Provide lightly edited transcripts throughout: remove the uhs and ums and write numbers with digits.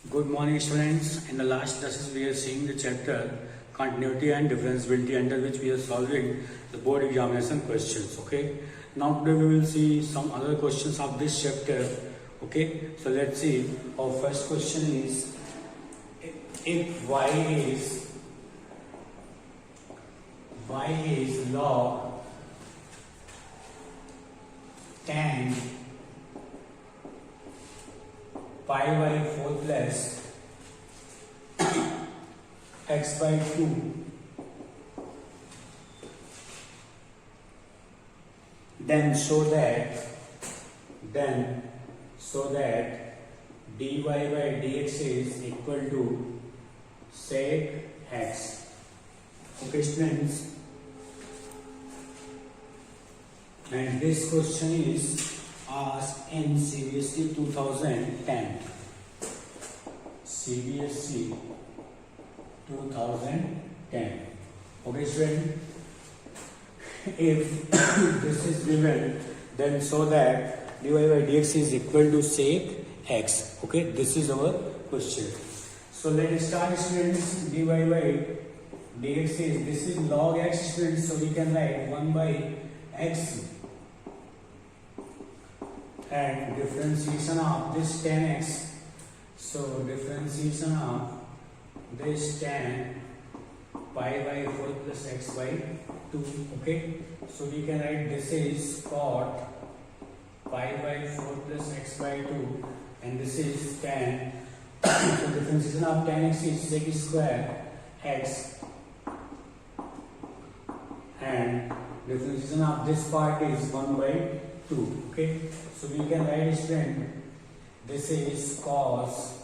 Good morning, students. In the last classes, we are seeing the chapter continuity and differentiability, under which we are solving the board examination questions. Okay. Now today we will see some other questions of this chapter. Okay. So let's see. Our first question is: if y is log tan pi by 4 plus x by 2, then so that dy by dx is equal to sec x. Okay, students, and this question is asked in CBSE 2010. CBSE 2010. Okay, student. If this is given, then so that dy by dx is equal to sec x. Okay, this is our question. So let's start, students. Dy by dx is, this is log x, students. So we can write 1 by x. And differentiation of this tan x. So differentiation of this tan pi by 4 plus x by 2. Okay. So we can write this is cot pi by 4 plus x by 2, and this is tan. So differentiation of tan x is sec square x, and differentiation of this part is 1 by 2. Okay. So we can write, student, this is cos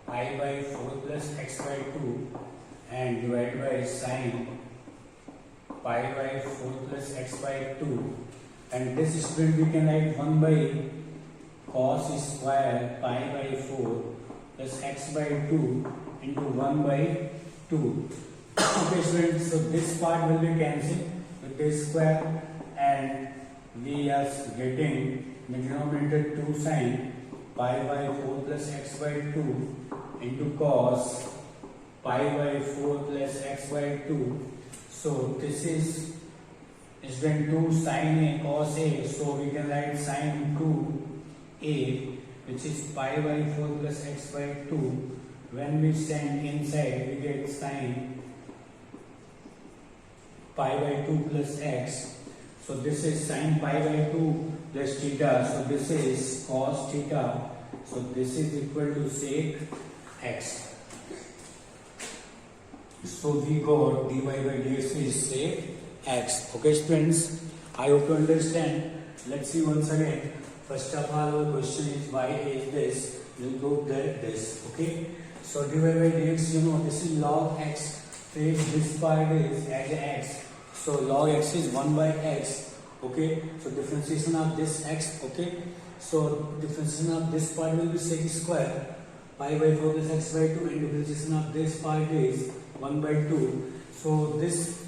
pi by 4 plus x by 2 and divided by sin pi by 4 plus x by 2, and this, student, we can write 1 by cos square pi by 4 plus x by 2 into 1 by 2. Okay, student, so this part will be cancelled with this square, and we are getting the denominator 2 sin pi by 4 plus x by 2 into cos pi by 4 plus x by 2. So this is then 2 sin a cos a. So we can write sin 2a, which is pi by 4 plus x by 2. When we send inside, we get sin pi by 2 plus x. So this is sin pi by 2 plus theta. So this is cos theta. So this is equal to sec x. So we got dy by dx is sec x. Okay, students, I hope you understand. Let's see once again. First of all, our question is why is this? We'll prove that this. Okay. So dy by dx, this is log x. This part is as x. So log x is 1 by x. Okay, so differentiation of this x. Okay, so differentiation of this part will be sec square pi by 4 plus x by 2, and differentiation of this part is 1 by 2. So this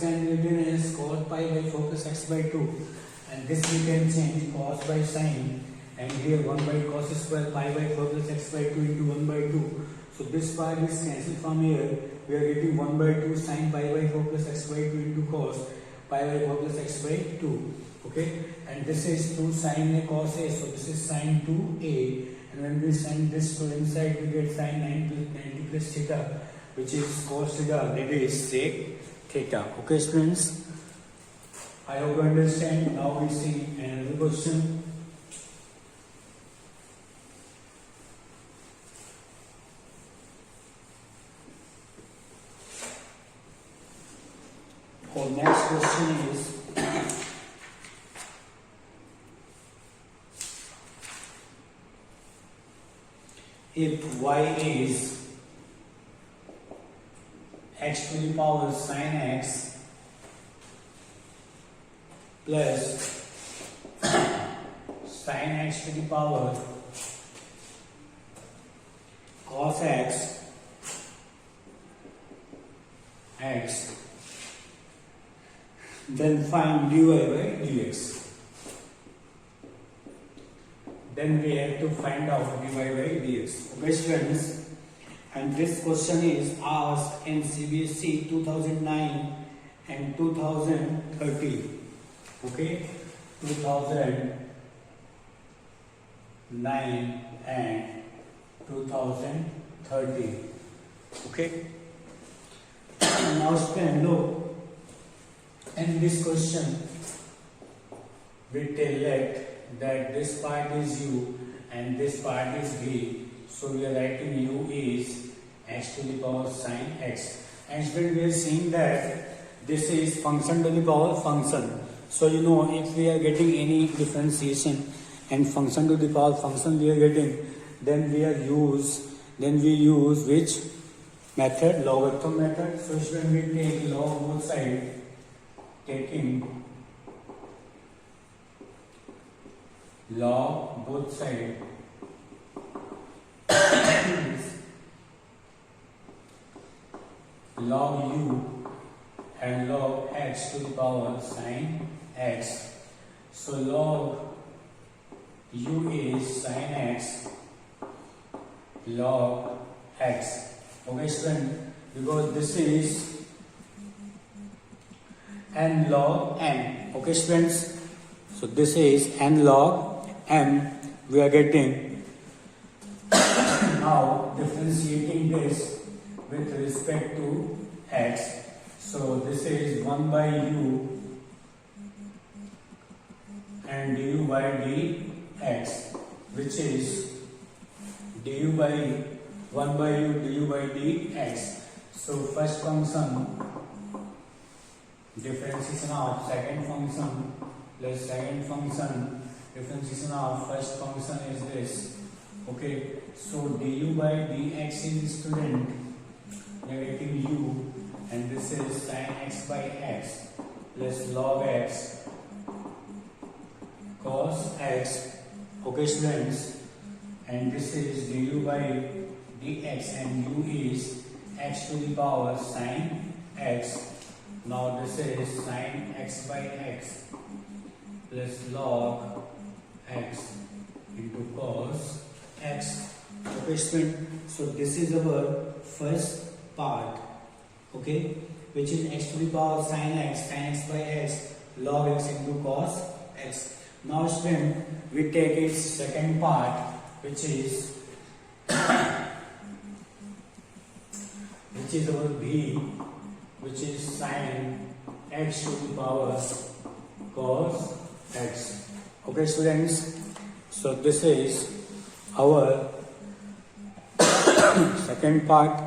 can be written as cos pi by 4 plus x by 2, and this we can change cos by sin, and here 1 by cos square pi by 4 plus x by 2 into 1 by 2. So this part is cancelled from here. We are getting 1 by 2 sin pi by 4 plus x by 2 into cos pi by 4 plus x by 2. Okay, and this is 2 sin a cos a. So this is sin 2a, and when we send this to inside, we get sin 90 plus theta, which is cos theta, that is sec theta. Okay, students, I hope you understand. Now we see another question. Our next question is if y is x to the power sin x plus sin x to the power cos x then find dy by dx. then we have to find out dy by dx. Okay students, and this question is asked in CBSE 2009 and 2013. Okay, 2009 and 2013. Okay. Now student, look, in this question we tell that this part is u and this part is v, so we are writing u is x to the power sine x, and student we are seeing that this is function to the power function. So you know, if we are getting any differentiation and function to the power function we are getting, then we use which method? Logarithm method. So when we take log both sides, taking log both sides log u and log x to the power sine x. So log u is sine x log x. Okay student, because this is n log m. Okay students, so this is n log m. We are getting now differentiating this with respect to x. So this is 1 by u and du by dx, which is du by 1 by u du by dx. So first function differentiation of second function plus second function differentiation of first function is this. Okay, so du by dx is student, we are getting u, and this is sin x by x plus log x cos x. Okay students, and this is du by dx and u is x to the power sine x. Now this is sine x by x plus log x into cos x. Okay student, so this is our first part, okay, which is x to the power sine x by x log x into cos x. Now student, we take its second part, which is our v, which is sine x to the power cos x. Okay students, so this is our second part.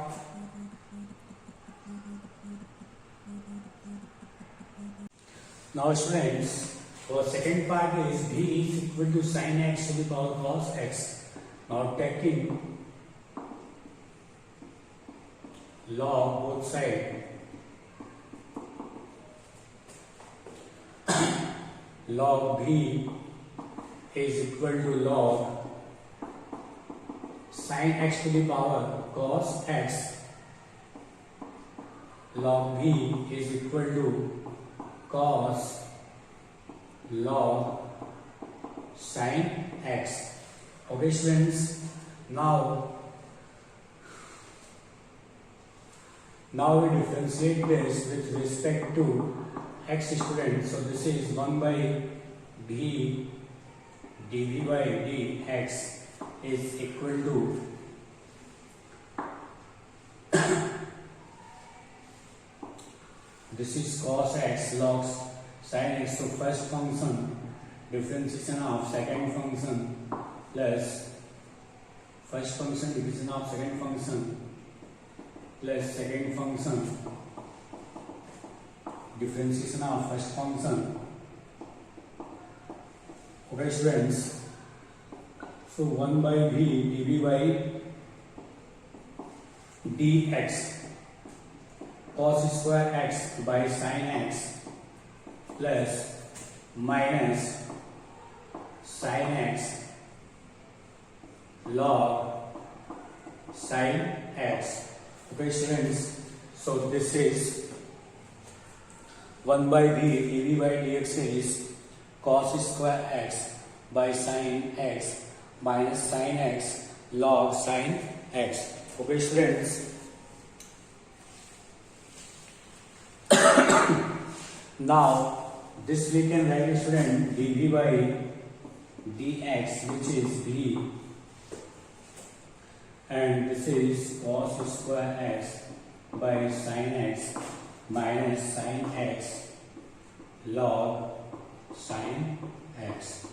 Now students, our second part is v is equal to sine x to the power cos x. Now taking log both sides, log v is equal to log sine x to the power cos x. Log v is equal to cos log sine x. Okay students, now we differentiate this with respect to x students. So this is 1 by v dv by dx is equal to this is cos x log sin x. So first function differentiation of second function plus first function division of second function plus second function differentiation of first function. Okay students, so 1 by v dv by dx cos square x by sin x plus minus sin x log sin x. Okay students, so this is 1 by v dv by dx is cos square x by sin x minus sin x log sin x. Okay, students. Now, this we can write, student, dv by dx, which is v, and this is cos square x by sin x minus sin x log sin x.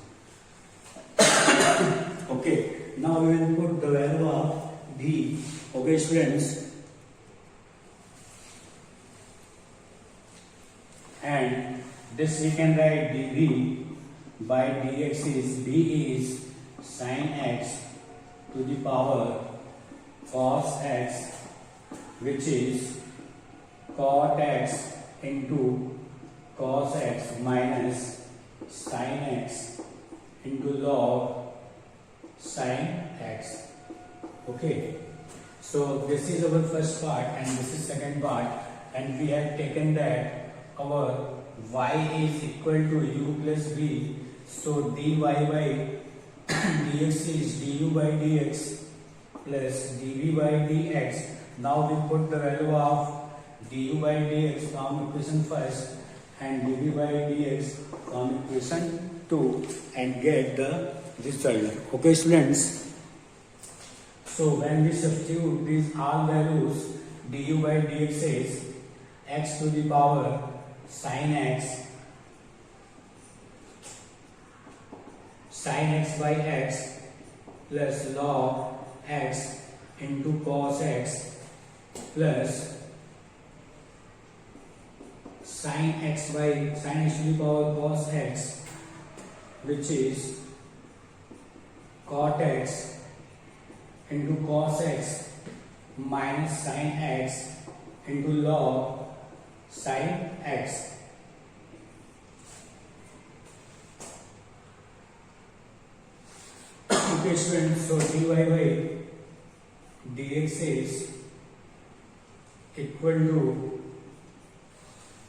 Okay, now we will put the value of v. Okay, students, and this we can write dv by dx is v is sin x to the power cos x, which is cot x into cos x minus sin x into log sin x. Okay, so this is our first part and this is second part, and we have taken that our y is equal to u plus v, so dy by dx is du by dx plus dv by dx. Now we put the value of du by dx from equation first and dv by dx from equation 2 and get the result. Okay, students, so when we substitute these all values, du by dx is x to the power sin x by x plus log x into cos x plus sin x to the power cos x, which is cot x into cos x minus sin x into log sin x. Okay, students, so dy by dx is equal to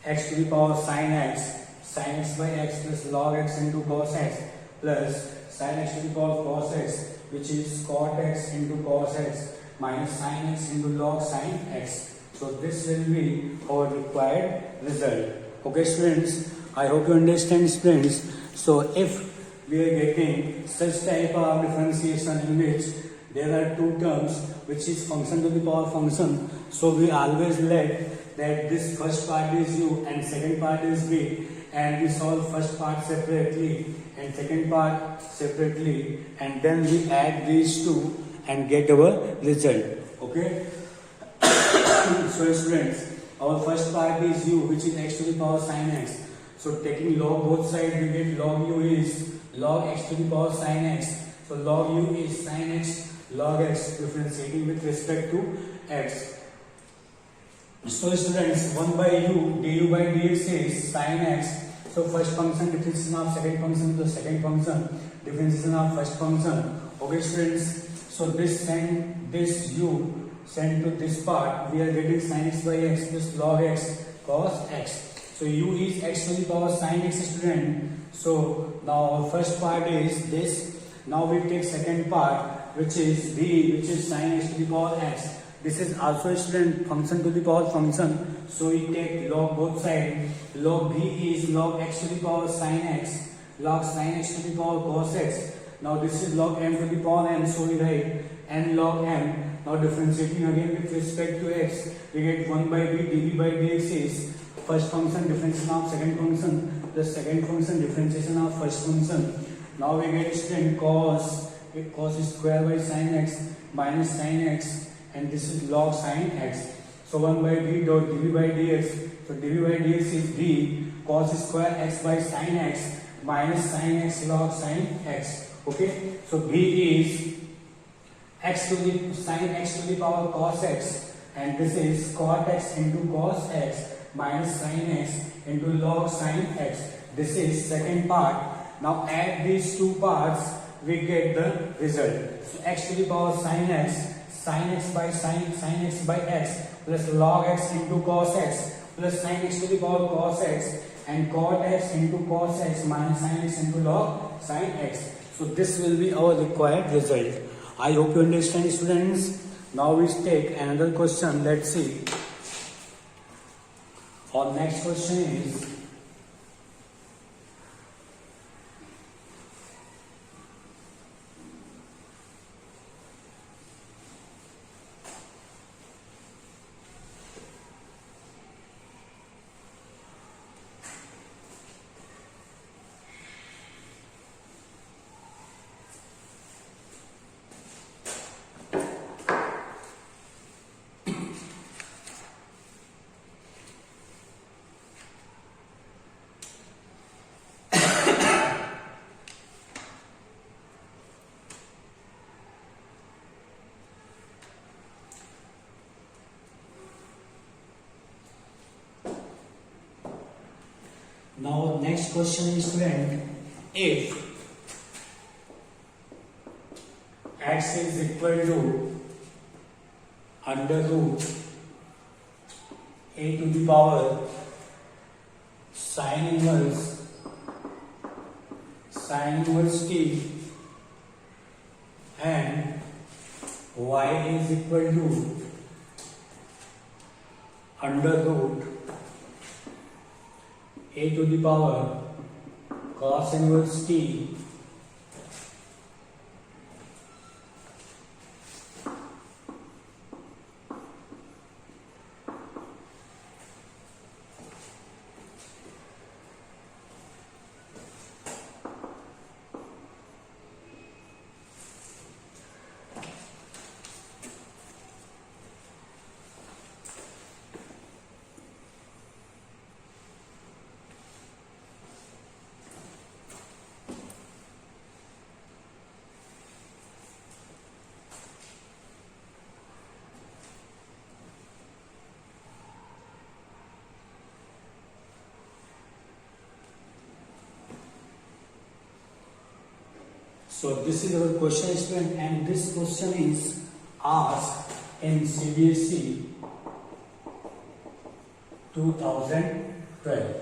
x to the power sin x by x plus log x into cos x plus sin x to the power cos x, which is cot x into cos x minus sin x into log sin x. So this will be our required result. Okay, students, I hope you understand, students. So if we are getting such type of differentiation in which there are two terms, which is function to the power function, so we always let that this first part is u and second part is v, and we solve first part separately and second part separately, and then we add these two and get our result. Okay. So students, our first part is u, which is x to the power sin x. So taking log both sides, we get log u is log x to the power sin x. So log u is sin x log x, differentiating with respect to x. So students, 1 by u du by dx is sin x. So first function differentiation of second function plus second function differentiation of first function. Okay, students, so this u sent to this part, we are getting sin x by x plus log x cos x. So u is x to the power sin x, student. So now our first part is this. Now we take second part, which is v, which is sin x to the power x. This is also a student function to the power function. So we take log both sides. Log v is log x to the power sin x, log sin x to the power cos x. Now this is log m to the power n, so we write n log m. Now differentiating again with respect to x, we get 1 by v dv by dx is first function differentiation of second function plus second function differentiation of first function. Now we get student cos square by sin x minus sin x, and this is log sin x. So 1 by v dot dv by dx. So dv by dx is v cos square x by sin x minus sin x log sin x. Okay, so v is x to the sin x to the power cos x, and this is cot x into cos x minus sin x into log sin x. This is second part. Now add these two parts, we get the result. So x to the power sin x by sin x by x plus log x into cos x plus sin x to the power cos x and cot x into cos x minus sin x into log sin x. So this will be our required result. I hope you understand, students. Now we take another question. Let's see. Our next question is now next question is, student, if x is equal to under root a to the power sine inverse t and y is equal to under root a to the power cos inverse t So this is our question, student, and this question is asked in CBSE 2012.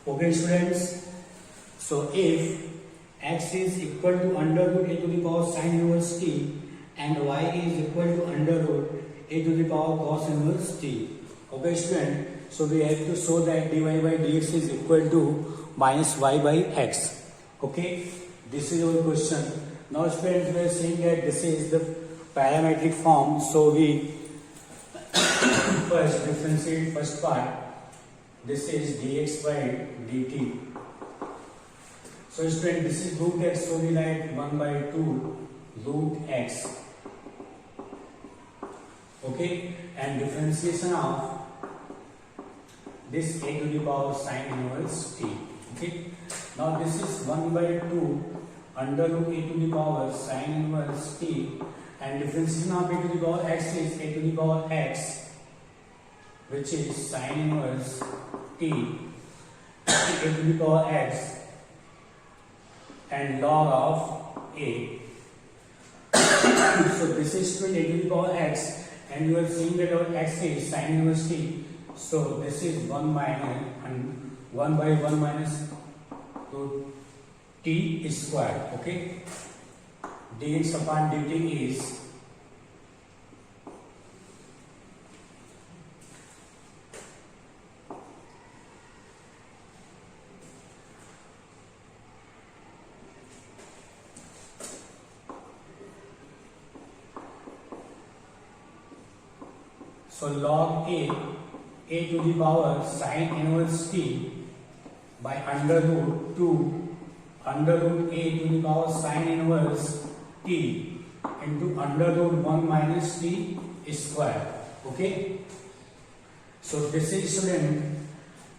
Okay, students. So if x is equal to under root a to the power sine inverse t and y is equal to under root a to the power cos inverse t. Okay, student. So we have to show that dy by dx is equal to minus y by x. Okay, this is our question. Now students, we are saying that this is the parametric form, so we first differentiate first part. This is dx by dt. So student, this is root x, so we write 1 by 2 root x. Okay, and differentiation of this a to the power sine inverse t. Okay, now this is 1 by 2 under root a to the power sine inverse t, and differentiation of a to the power x is a to the power x, which is sine inverse t a to the power x and log of a. So this is a to the power x, and you are seeing that our x is sine inverse t. So this is 1 minus and 1 by 1 minus root t square. Okay, dx upon dt is so log a to the power sine inverse t by under root 2 under root a to the power sine inverse t into under root 1 minus t square. Okay, so this is, student,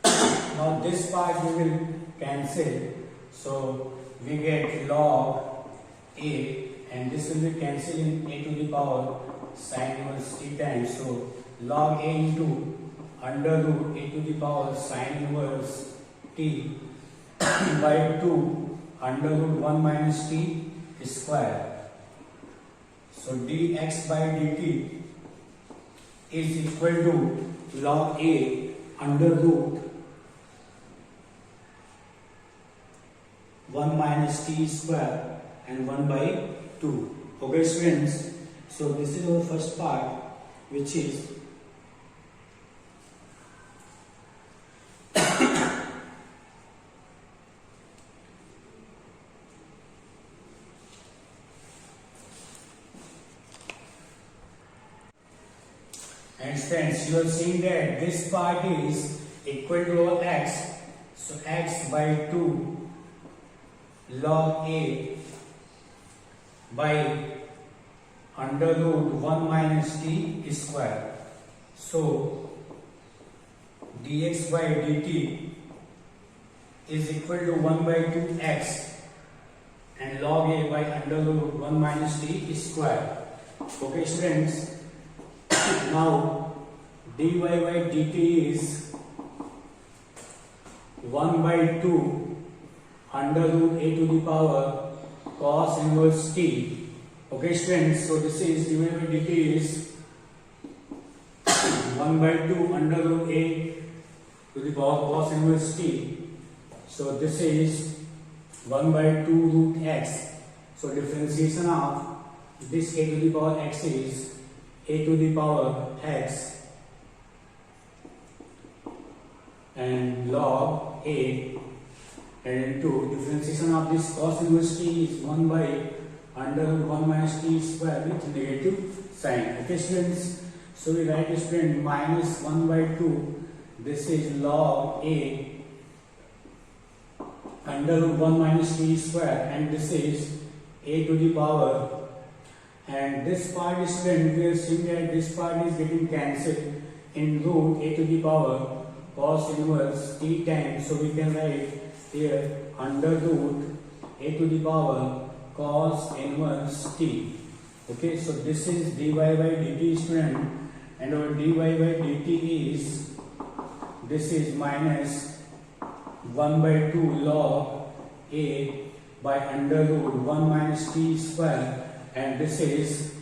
now this part we will cancel, so we get log a, and this will be cancelled in a to the power sine inverse t times. So log a into under root a to the power sine inverse t by 2 under root 1 minus t square. So dx by dt is equal to log a under root 1 minus t square and 1 by 2. Okay students, so this is our first part, which is and friends, you are seeing that this part is equal to x, so x by 2 log a by under root 1 minus t square. So dx by dt is equal to 1 by 2x and log a by under root 1 minus t square. Okay students, now dy by dt is 1 by 2 under root a to the power cos inverse t. Okay students, so this is dy by dt is 1 by 2 under root a to the power cos inverse t. So this is 1 by 2 root x. So differentiation of this a to the power x is a to the power x and log a, and into differentiation of this cos inverse t is 1 by under root 1 minus t square with negative sign. Okay students, so we write student minus 1 by 2, this is log a under root 1 minus t square, and this is a to the power, and this part is student, we are seeing that this part is getting cancelled in root a to the power cos inverse t times, so we can write here under root a to the power cos inverse t. Okay, so this is dy by dt student, and our dy by dt is, this is minus 1 by 2 log a by under root 1 minus t square, and this is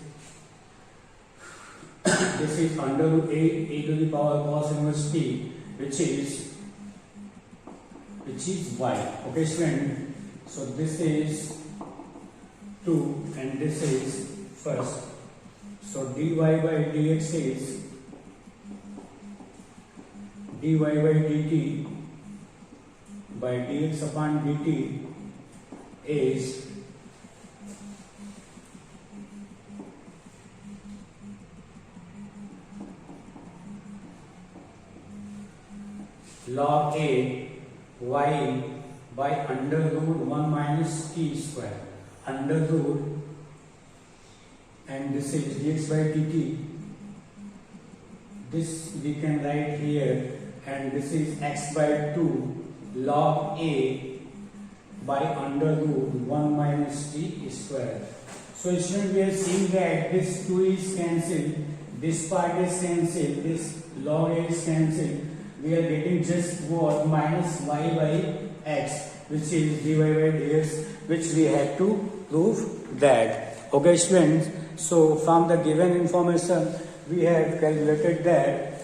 this is under root a to the power cos inverse t, which is y. Okay student, so this is 2 and this is first, so dy by dx is dy by dt by dx upon dt is log a y by under root 1 minus t square, under root, and this is dx by dt, this we can write here, and this is x by 2 log a by under root 1 minus t square. So student, we are seeing that this 2 is cancelled, this part is cancelled, this log a is cancelled, we are getting just what, minus y by x, which is dy by dx, which we had to prove that. Okay students, so from the given information we have calculated that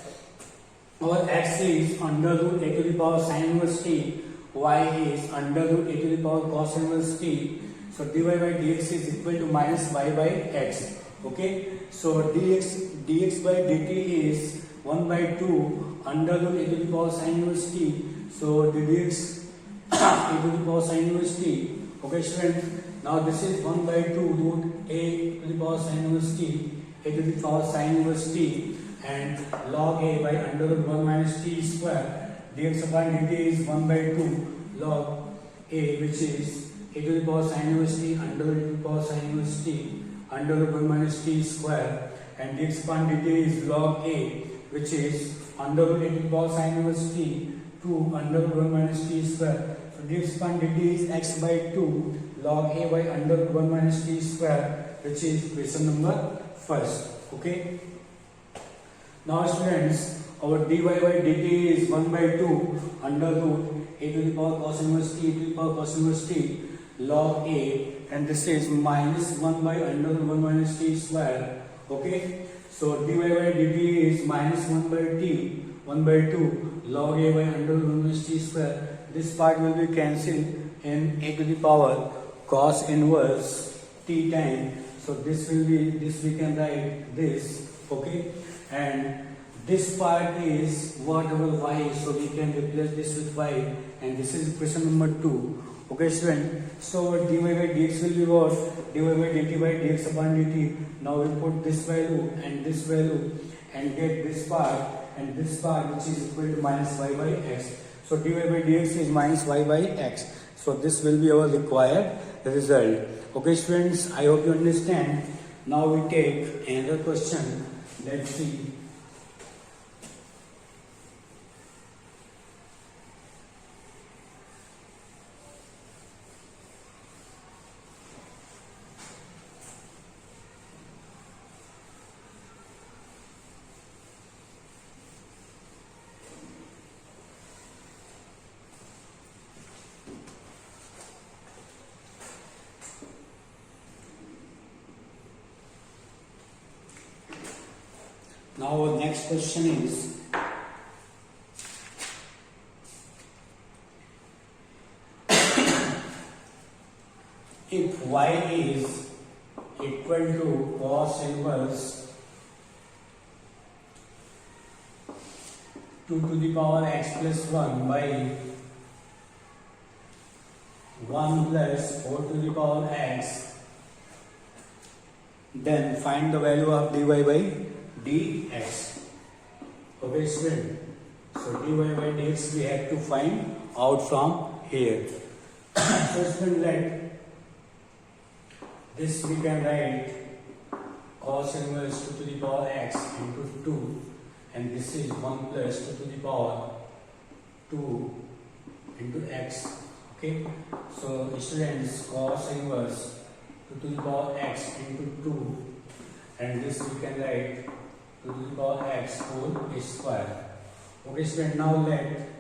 our x is under root a to the power sin inverse t, y is under root a to the power cos inverse t, so dy by dx is equal to minus y by x. Okay, so dx by dt is 1 by 2 under root a to the power sin inverse t, so dx a to the power sin inverse t. Okay students, now this is 1 by 2 root a to the power sin inverse t, a to the power sin inverse t, and log a by under root 1 minus t square, dx upon dt is 1 by 2 log a, which is a to the power sin inverse t under root a to the power sin inverse t under root 1 minus t square, and dx upon dt is log a, which is under root a to the power sin inverse t to under root 1 minus t square. So dx upon dt is x by 2 log a by under root 1 minus t square, which is question number first. Okay. Now students, our dy by dt is 1 by 2 under root a to the power cos inverse t to the power cos inverse t log a, and this is minus 1 by under root 1 minus t square. Okay, so dy by dt is minus 1 by t 1 by 2 log a by under root 1 minus t square. This part will be cancelled in a to the power cos inverse t time. So this will be, this we can write this, okay, and this part is whatever y, so we can replace this with y, and this is equation number 2. Okay student, so dy by dx will be what? Dy by dt by dx upon dt. Now we put this value and this value and get this part and this part, which is equal to minus y by x. So dy by dx is minus y by x. So this will be our required result. Okay students, I hope you understand. Now we take another question. Let's see. Now our next question is, if y is equal to cos inverse 2 to the power x plus 1 by 1 plus 4 to the power x, then find the value of dy by dx. Okay student, so dy by dx we have to find out from here. So student, let this we can write cos inverse 2 to the power x into 2, and this is 1 plus 2 to the power 2 into x. Okay, so students, cos inverse 2 to the power x into 2, and this we can write 2 to the power x whole square. Okay student, now let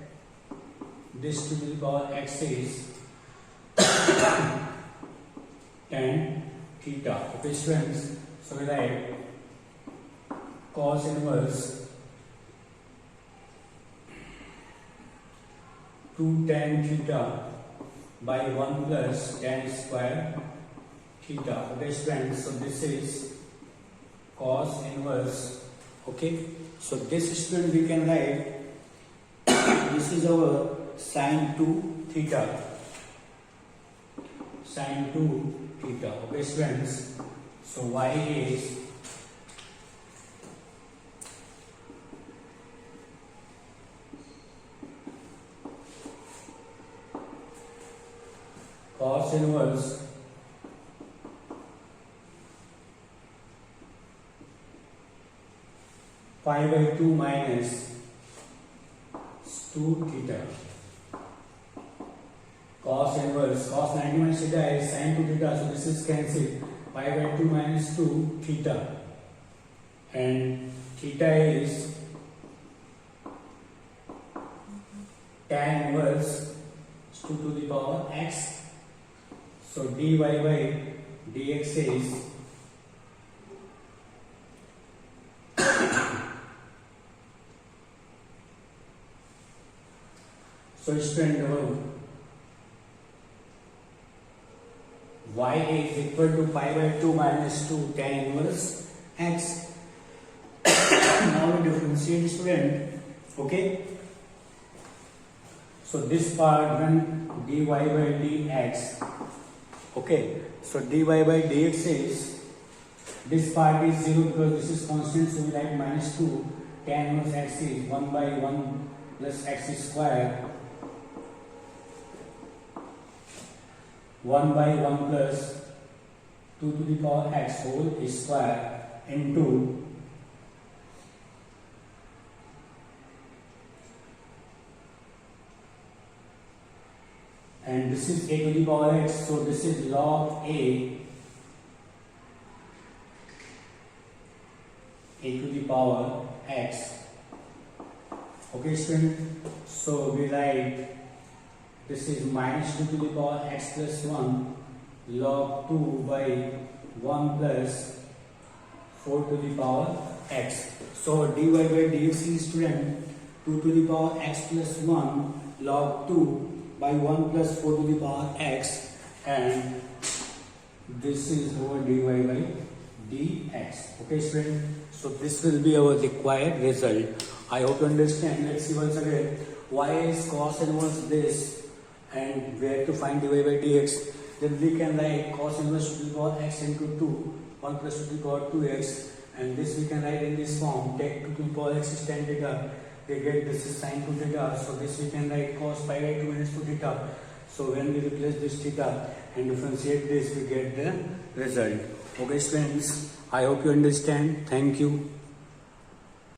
this 2 to the power x is tan theta. Okay students, so we write cos inverse 2 tan theta by 1 plus tan square theta. Okay students, so this is cos inverse. Okay, so this student we can write this is our sin 2 theta, sin 2 theta. Okay students, so y is cos inverse 5 by 2 minus 2 theta. Cos inverse, cos 90 minus theta is sin 2 theta, so this is cancelled. 5 by 2 minus 2 theta, and theta is tan inverse 2 to the power x. So dy by dx is so student, y is equal to pi by 2 minus 2 tan inverse x. Now we differentiate student. Okay, so this part when dy by dx. Okay, so dy by dx is, this part is 0 because this is constant, so we write minus 2 tan inverse x is 1 by 1 plus x square, 1 by 1 plus 2 to the power x whole square into and this is a to the power x, so this is log a to the power x. Okay student, so we write this is minus 2 to the power x plus 1 log 2 by 1 plus 4 to the power x. So dy by dx is student 2 to the power x plus 1 log 2 by 1 plus 4 to the power x, and this is our dy by dx. Okay, student. So this will be our required result. I hope you understand. Let's see once again. Y is cos inverse this, and we have to find dy by dx. Then we can write cos inverse to the power x into 2, 1 plus 2 to the power 2x, and this we can write in this form. Take 2 to the power x is tan theta. We get this is sin 2 theta. So this we can write cos pi by 2 minus 2 theta. So when we replace this theta and differentiate this, we get the result. Okay, students. I hope you understand. Thank you.